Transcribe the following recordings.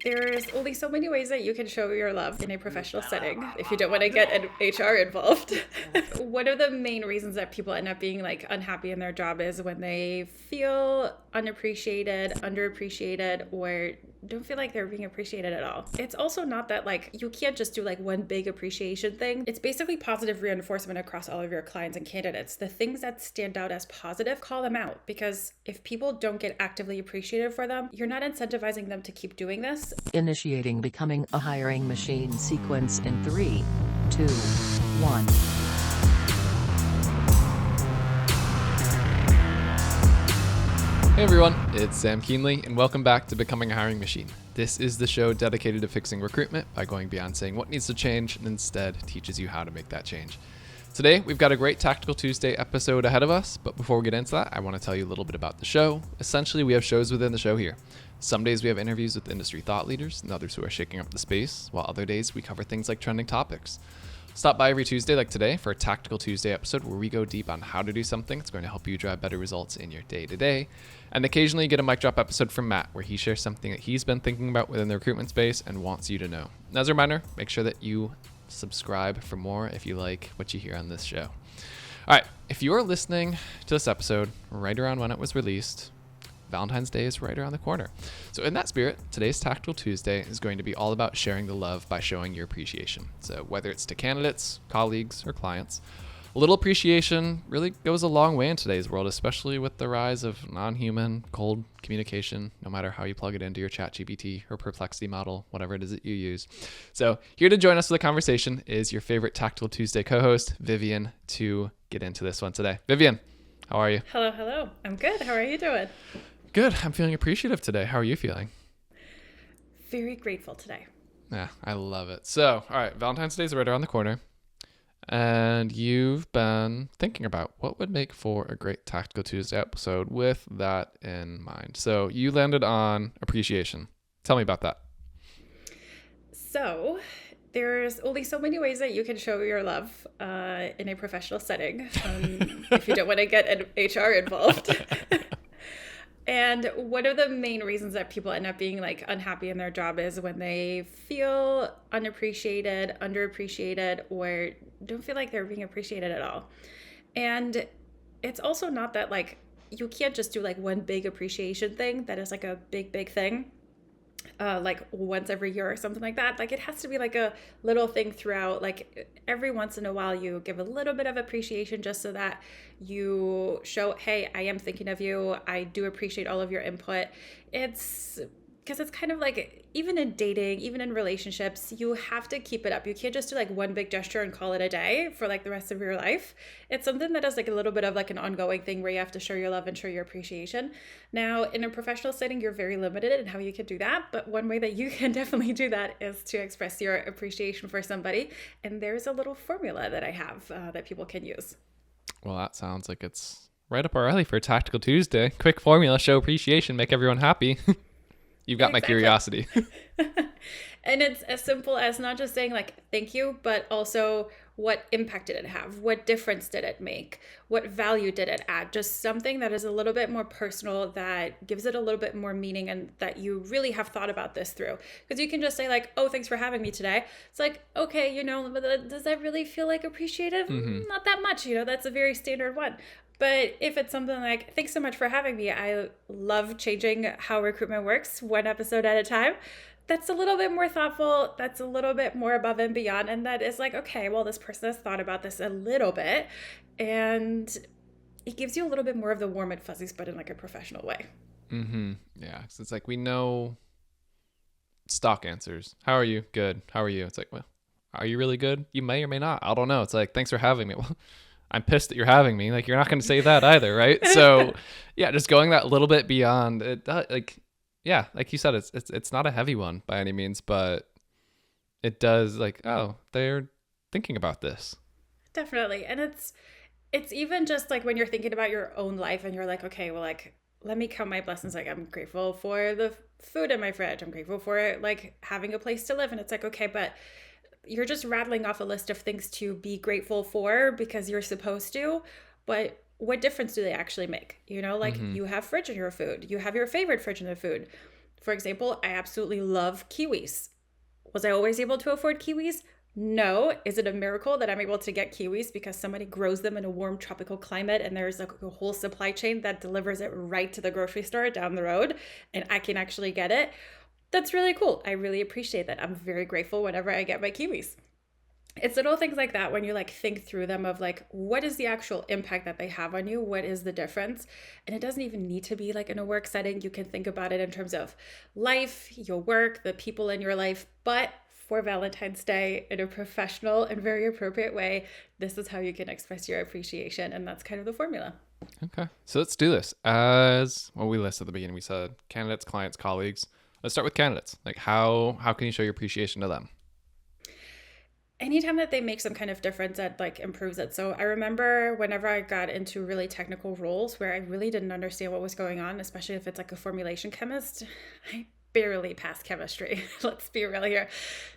There's only so many ways that you can show your love in a professional setting if you don't want to get an HR involved. One of the main reasons that people end up being like unhappy in their job is when they feel unappreciated, underappreciated, or don't feel like they're being appreciated at all. It's also not that like you can't just do like one big appreciation thing. It's basically positive reinforcement across all of your clients and candidates. The things that stand out as positive, call them out, because if people don't get actively appreciated for them, you're not incentivizing them to keep doing this. Initiating becoming a hiring machine sequence in 3, 2, 1. Hey everyone, it's Sam Keenly, and welcome back to Becoming a Hiring Machine. This is the show dedicated to fixing recruitment by going beyond saying what needs to change and instead teaches you how to make that change. Today, we've got a great Tactical Tuesday episode ahead of us, but before we get into that, I want to tell you a little bit about the show. Essentially, we have shows within the show here. Some days we have interviews with industry thought leaders and others who are shaking up the space, while other days we cover things like trending topics. Stop by every Tuesday like today for a Tactical Tuesday episode where we go deep on how to do something that's going to help you drive better results in your day-to-day. And occasionally you get a mic drop episode from Matt where he shares something that he's been thinking about within the recruitment space and wants you to know. And as a reminder, make sure that you subscribe for more if you like what you hear on this show. All right, if you're listening to this episode right around when it was released, Valentine's Day is right around the corner. So in that spirit, today's Tactical Tuesday is going to be all about sharing the love by showing your appreciation. So whether it's to candidates, colleagues, or clients, a little appreciation really goes a long way in today's world, especially with the rise of non-human, cold communication, no matter how you plug it into your ChatGPT or Perplexity model, whatever it is that you use. So here to join us for the conversation is your favorite Tactical Tuesday co-host, Vivien, to get into this one today. Vivien, how are you? Hello. I'm good. How are you doing? Good. I'm feeling appreciative today. How are you feeling? Very grateful today. Yeah, I love it. So, all right, Valentine's Day is right around the corner. And you've been thinking about what would make for a great Tactical Tuesday episode with that in mind. So you landed on appreciation. Tell me about that. So there's only so many ways that you can show your love in a professional setting if you don't want to get an HR involved. And one of the main reasons that people end up being like unhappy in their job is when they feel unappreciated, underappreciated, or don't feel like they're being appreciated at all. And it's also not that like you can't just do like one big appreciation thing that is like a big thing. Like once every year or something like that. Like it has to be like a little thing throughout. Like every once in a while you give a little bit of appreciation just so that you show, hey, I am thinking of you. I do appreciate all of your input. It's because it's kind of like, even in dating, even in relationships, you have to keep it up. You can't just do like one big gesture and call it a day for like the rest of your life. It's something that is like a little bit of like an ongoing thing where you have to show your love and show your appreciation. Now, in a professional setting, you're very limited in how you can do that. But one way that you can definitely do that is to express your appreciation for somebody. And there's a little formula that I have that people can use. Well, that sounds like it's right up our alley for a Tactical Tuesday. Quick formula, show appreciation, make everyone happy. You've got my curiosity. And it's as simple as not just saying like, thank you, but also what impact did it have? What difference did it make? What value did it add? Just something that is a little bit more personal, that gives it a little bit more meaning, and that you really have thought about this through. Because you can just say like, oh, thanks for having me today. It's like, okay, does that really feel like appreciative? Mm-hmm. Not that much, that's a very standard one. But if it's something like, thanks so much for having me, I love changing how recruitment works one episode at a time, that's a little bit more thoughtful, that's a little bit more above and beyond, and that is like, okay, well, this person has thought about this a little bit, and it gives you a little bit more of the warm and fuzzies, but in like a professional way. Mm-hmm. Yeah, because it's like we know stock answers. How are you? Good. How are you? It's like, well, are you really good? You may or may not. I don't know. It's like, thanks for having me. Well, I'm pissed that you're having me. Like, you're not going to say that either, right? So, yeah, just going that little bit beyond it. Like, yeah, like you said, it's not a heavy one by any means, but it does like, oh, they're thinking about this. Definitely. And it's even just like when you're thinking about your own life and you're like, okay, well, like, let me count my blessings. Like, I'm grateful for the food in my fridge. I'm grateful for like having a place to live. And it's like, okay, but you're just rattling off a list of things to be grateful for because you're supposed to, but what difference do they actually make? You have fridge in your food. You have your favorite fridge in the food. For example, I absolutely love kiwis. Was I always able to afford kiwis? No. Is it a miracle that I'm able to get kiwis because somebody grows them in a warm tropical climate and there's like a whole supply chain that delivers it right to the grocery store down the road and I can actually get it? That's really cool. I really appreciate that. I'm very grateful whenever I get my kiwis. It's little things like that when you like think through them of like, what is the actual impact that they have on you? What is the difference? And it doesn't even need to be like in a work setting. You can think about it in terms of life, your work, the people in your life, but for Valentine's Day in a professional and very appropriate way, this is how you can express your appreciation. And that's kind of the formula. Okay. So let's do this. As well, we listed at the beginning, we said candidates, clients, colleagues. Let's start with candidates. Like how can you show your appreciation to them? Anytime that they make some kind of difference that like improves it. So I remember whenever I got into really technical roles where I really didn't understand what was going on, especially if it's like a formulation chemist, I barely passed chemistry. Let's be real here.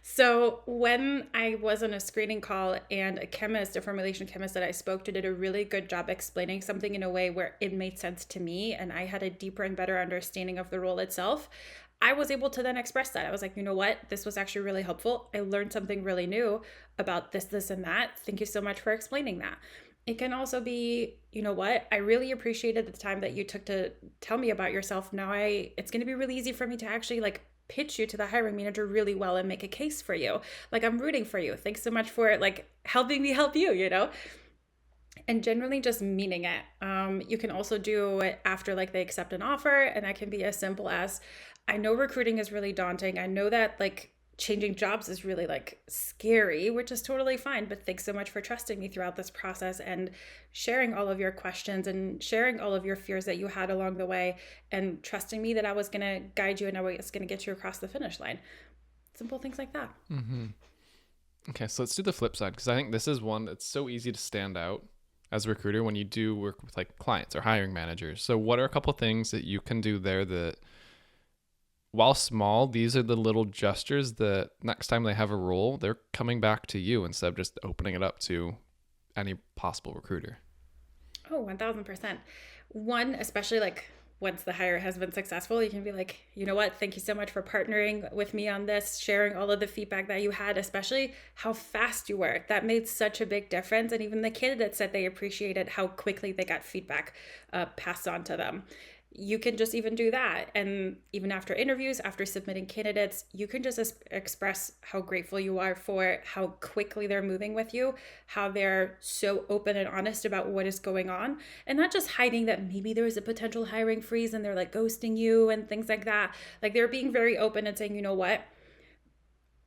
So when I was on a screening call and a formulation chemist that I spoke to did a really good job explaining something in a way where it made sense to me and I had a deeper and better understanding of the role itself, I was able to then express that. I was like, you know what? This was actually really helpful. I learned something really new about this, and that. Thank you so much for explaining that. It can also be, you know what? I really appreciated the time that you took to tell me about yourself. Now it's going to be really easy for me to actually like pitch you to the hiring manager really well and make a case for you. Like I'm rooting for you. Thanks so much for like helping me help you, you know? And generally just meaning it. You can also do it after like they accept an offer, and that can be as simple as, I know recruiting is really daunting. I know that like changing jobs is really like scary, which is totally fine. But thanks so much for trusting me throughout this process and sharing all of your questions and sharing all of your fears that you had along the way and trusting me that I was going to guide you and I was going to get you across the finish line. Simple things like that. Mm-hmm. Okay, so let's do the flip side because I think this is one that's so easy to stand out as a recruiter when you do work with like clients or hiring managers. So what are a couple things that you can do there that, while small, these are the little gestures that next time they have a role, they're coming back to you instead of just opening it up to any possible recruiter? Oh, 1000%. One, especially like once the hire has been successful, you can be like, you know what? Thank you so much for partnering with me on this, sharing all of the feedback that you had, especially how fast you were. That made such a big difference. And even the candidates said they appreciated how quickly they got feedback passed on to them. You can just even do that. And even after interviews, after submitting candidates, you can just express how grateful you are for how quickly they're moving with you, how they're so open and honest about what is going on, and not just hiding that maybe there is a potential hiring freeze and they're like ghosting you and things like that. Like they're being very open and saying, you know what?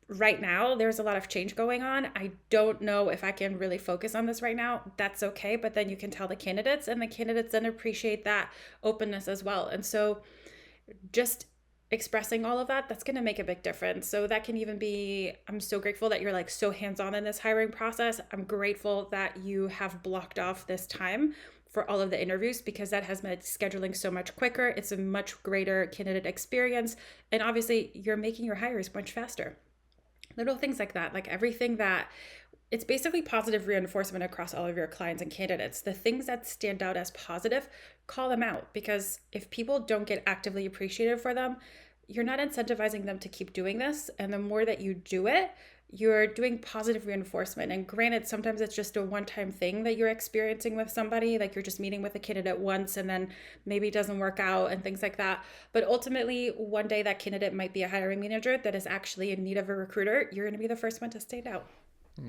Right now, there's a lot of change going on. I don't know if I can really focus on this right now. That's okay. But then you can tell the candidates, and the candidates then appreciate that openness as well. And so just expressing all of that, that's going to make a big difference. So that can even be, I'm so grateful that you're like so hands-on in this hiring process. I'm grateful that you have blocked off this time for all of the interviews because that has made scheduling so much quicker. It's a much greater candidate experience. And obviously, you're making your hires much faster. Little things like that, like everything that it's basically positive reinforcement across all of your clients and candidates. The things that stand out as positive, call them out, because if people don't get actively appreciated for them, you're not incentivizing them to keep doing this. And the more that you do it, you're doing positive reinforcement. And granted, sometimes it's just a one-time thing that you're experiencing with somebody, like you're just meeting with a candidate once and then maybe it doesn't work out and things like that. But ultimately, one day that candidate might be a hiring manager that is actually in need of a recruiter. You're going to be the first one to stand out.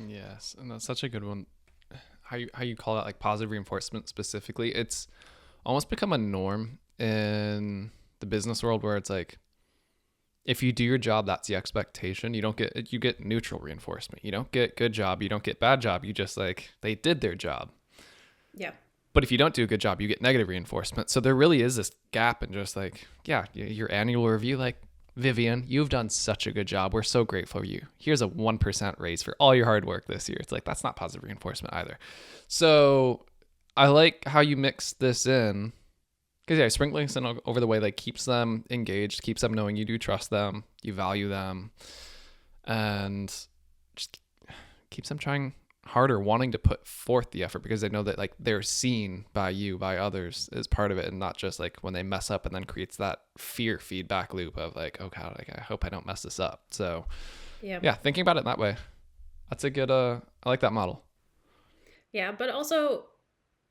Yes, and that's such a good one. How you call that, like positive reinforcement specifically, it's almost become a norm in the business world where it's like, if you do your job, that's the expectation. You get neutral reinforcement. You don't get good job. You don't get bad job. You just like, they did their job. Yeah. But if you don't do a good job, you get negative reinforcement. So there really is this gap in just like, yeah, your annual review, like, Vivien, you've done such a good job. We're so grateful for you. Here's a 1% raise for all your hard work this year. It's like, that's not positive reinforcement either. So I like how you mix this in. Because yeah, sprinkling this in over the way like keeps them engaged, keeps them knowing you do trust them, you value them, and just keeps them trying harder wanting to put forth the effort because they know that like they're seen by you, by others as part of it, and not just like when they mess up and then creates that fear feedback loop of like, oh God, like I hope I don't mess this up. So yeah, thinking about it in that way, that's a good, I like that model. Yeah, but also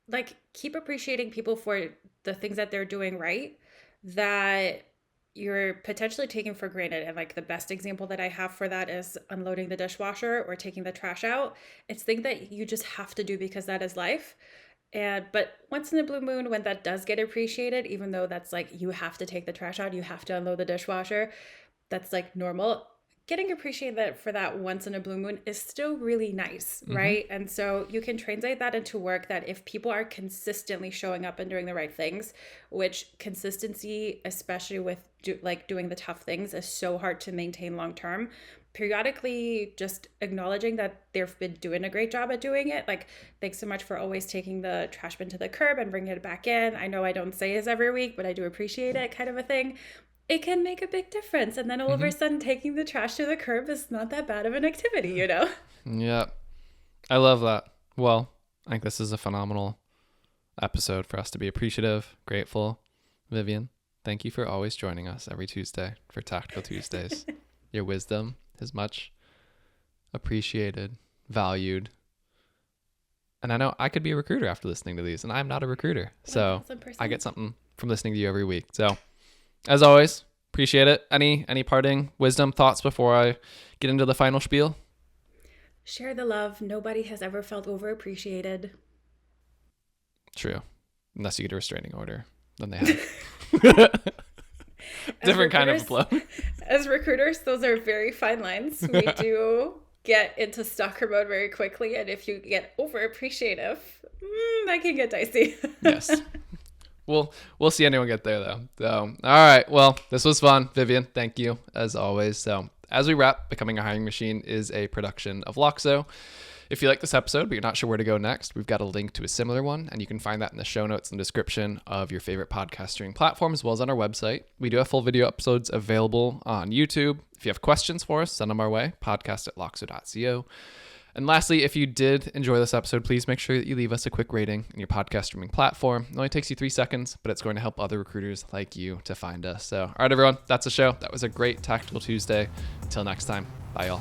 like keep appreciating people for the things that they're doing right that you're potentially taking for granted. And like the best example that I have for that is unloading the dishwasher or taking the trash out. It's things that you just have to do because that is life. But once in a blue moon, when that does get appreciated, even though that's like you have to take the trash out, you have to unload the dishwasher, that's like normal. Getting appreciated for that once in a blue moon is still really nice, right? And so you can translate that into work, that if people are consistently showing up and doing the right things, which consistency, especially with doing the tough things, is so hard to maintain long term. Periodically just acknowledging that they've been doing a great job at doing it. Like, thanks so much for always taking the trash bin to the curb and bringing it back in. I know I don't say this every week, but I do appreciate it, kind of a thing. It can make a big difference. And then all of a sudden taking the trash to the curb is not that bad of an activity, you know? Yeah. I love that. Well, I think this is a phenomenal episode for us to be appreciative, grateful. Vivien, thank you for always joining us every Tuesday for Tactical Tuesdays. Your wisdom is much appreciated, valued. And I know I could be a recruiter after listening to these, and I'm not a recruiter. So I get something from listening to you every week. So as always, appreciate it. Any parting wisdom, thoughts before I get into the final spiel? Share the love. Nobody has ever felt overappreciated. True. Unless you get a restraining order. Then they have. Different kind of blow. As recruiters, those are very fine lines. We do get into stalker mode very quickly. And if you get overappreciative, that can get dicey. Yes. We'll see anyone get there though. So, all right. Well, this was fun. Vivien, thank you as always. So as we wrap, Becoming a Hiring Machine is a production of Loxo. If you like this episode, but you're not sure where to go next, we've got a link to a similar one, and you can find that in the show notes and description of your favorite podcast streaming platform, as well as on our website. We do have full video episodes available on YouTube. If you have questions for us, send them our way, podcast@loxo.co. And lastly, if you did enjoy this episode, please make sure that you leave us a quick rating in your podcast streaming platform. It only takes you 3 seconds, but it's going to help other recruiters like you to find us. So, all right, everyone, that's the show. That was a great Tactical Tuesday. Until next time, bye, y'all.